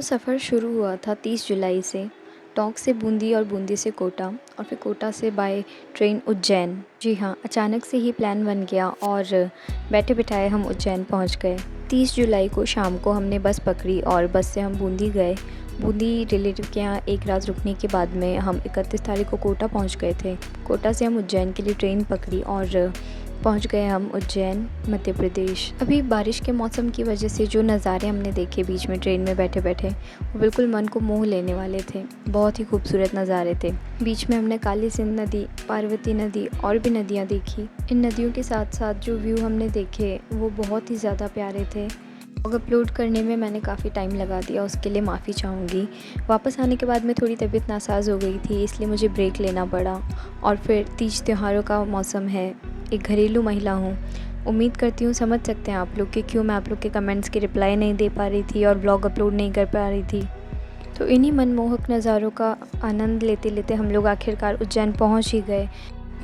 सफ़र शुरू हुआ था 30 जुलाई से टोंक से बूंदी और बूंदी से कोटा और फिर कोटा से बाय ट्रेन उज्जैन। जी हाँ, अचानक से ही प्लान बन गया और बैठे बिठाए हम उज्जैन पहुंच गए। 30 जुलाई को शाम को हमने बस पकड़ी और बस से हम बूंदी गए। बूंदी रिलेटिव के यहाँ एक रात रुकने के बाद में हम 31 तारीख को कोटा पहुंच गए थे। कोटा से हम उज्जैन के लिए ट्रेन पकड़ी और पहुंच गए हम उज्जैन, मध्य प्रदेश। अभी बारिश के मौसम की वजह से जो नज़ारे हमने देखे बीच में ट्रेन में बैठे बैठे, वो बिल्कुल मन को मोह लेने वाले थे। बहुत ही खूबसूरत नज़ारे थे। बीच में हमने काली सिंध नदी, पार्वती नदी और भी नदियाँ देखी। इन नदियों के साथ साथ जो व्यू हमने देखे वो बहुत ही ज़्यादा प्यारे थे। ब्लॉग अपलोड करने में मैंने काफ़ी टाइम लगा दिया, उसके लिए माफ़ी चाहूँगी। वापस आने के बाद में थोड़ी तबीयत नासाज हो गई थी, इसलिए मुझे ब्रेक लेना पड़ा। और फिर तीज त्योहारों का मौसम है, एक घरेलू महिला हूँ। उम्मीद करती हूँ समझ सकते हैं आप लोग कि क्यों मैं आप लोग के कमेंट्स की रिप्लाई नहीं दे पा रही थी और ब्लॉग अपलोड नहीं कर पा रही थी। तो इन्हीं मनमोहक नज़ारों का आनंद लेते लेते हम लोग आखिरकार उज्जैन पहुँच ही गए।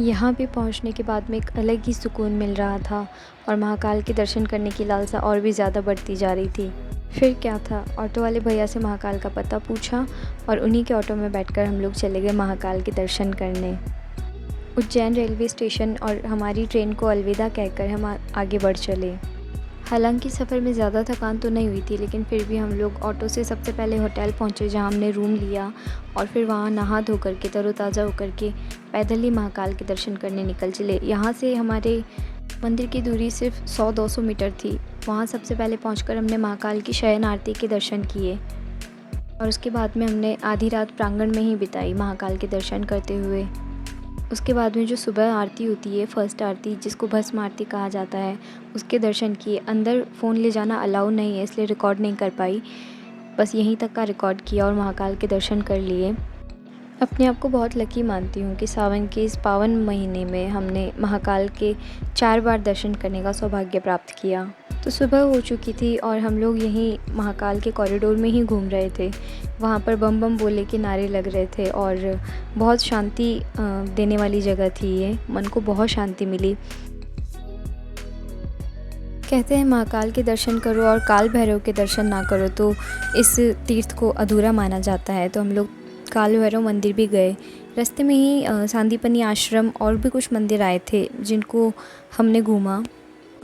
यहाँ पे पहुँचने के बाद में एक अलग ही सुकून मिल रहा था और महाकाल के दर्शन करने की लालसा और भी ज़्यादा बढ़ती जा रही थी। फिर क्या था, ऑटो वाले भैया से महाकाल का पता पूछा और उन्हीं के ऑटो में बैठकर हम लोग चले गए महाकाल के दर्शन करने। उज्जैन रेलवे स्टेशन और हमारी ट्रेन को अलविदा कहकर हम आगे बढ़ चले। हालांकि सफ़र में ज़्यादा थकान तो नहीं हुई थी, लेकिन फिर भी हम लोग ऑटो से सबसे पहले होटल पहुँचे, जहां हमने रूम लिया और फिर वहां नहा धो करके तरोताज़ा होकर के पैदल ही महाकाल के दर्शन करने निकल चले। यहाँ से हमारे मंदिर की दूरी सिर्फ 100-200 मीटर थी। वहाँ सबसे पहले पहुँचकर हमने महाकाल की शयन आरती के दर्शन किए और उसके बाद में हमने आधी रात प्रांगण में ही बिताई महाकाल के दर्शन करते हुए। उसके बाद में जो सुबह आरती होती है, फर्स्ट आरती, जिसको भस्म आरती कहा जाता है, उसके दर्शन किए। अंदर फ़ोन ले जाना अलाउ नहीं है, इसलिए रिकॉर्ड नहीं कर पाई, बस यहीं तक का रिकॉर्ड किया और महाकाल के दर्शन कर लिए। अपने आप को बहुत लकी मानती हूँ कि सावन के इस पावन महीने में हमने महाकाल के 4 बार दर्शन करने का सौभाग्य प्राप्त किया। तो सुबह हो चुकी थी और हम लोग यहीं महाकाल के कॉरिडोर में ही घूम रहे थे। वहाँ पर बम बम बोले के नारे लग रहे थे और बहुत शांति देने वाली जगह थी ये, मन को बहुत शांति मिली। कहते हैं महाकाल के दर्शन करो और काल भैरव के दर्शन ना करो तो इस तीर्थ को अधूरा माना जाता है। तो हम लोग काल भैरव मंदिर भी गए। रास्ते में ही सांदीपनी आश्रम और भी कुछ मंदिर आए थे जिनको हमने घूमा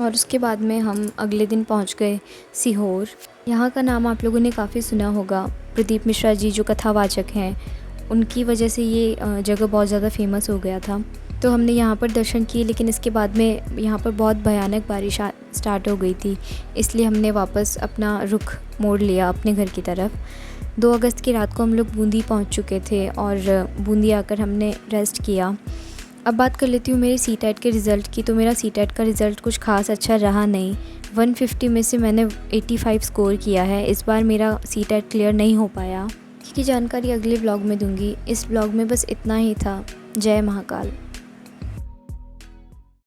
और उसके बाद में हम अगले दिन पहुंच गए सीहोर। यहाँ का नाम आप लोगों ने काफ़ी सुना होगा। प्रदीप मिश्रा जी जो कथावाचक हैं, उनकी वजह से ये जगह बहुत ज़्यादा फेमस हो गया था। तो हमने यहाँ पर दर्शन किए, लेकिन इसके बाद में यहाँ पर बहुत भयानक बारिश स्टार्ट हो गई थी, इसलिए हमने वापस अपना रुख मोड़ लिया अपने घर की तरफ। 2 अगस्त की रात को हम लोग बूंदी पहुँच चुके थे और बूंदी आकर हमने रेस्ट किया। अब बात कर लेती हूँ मेरे सीटेट के रिज़ल्ट की। तो मेरा सीटेट का रिज़ल्ट कुछ खास अच्छा रहा नहीं। 150 में से मैंने 85 स्कोर किया है। इस बार मेरा सीटेट क्लियर नहीं हो पाया। इसकी जानकारी अगले ब्लॉग में दूंगी। इस ब्लॉग में बस इतना ही था। जय महाकाल।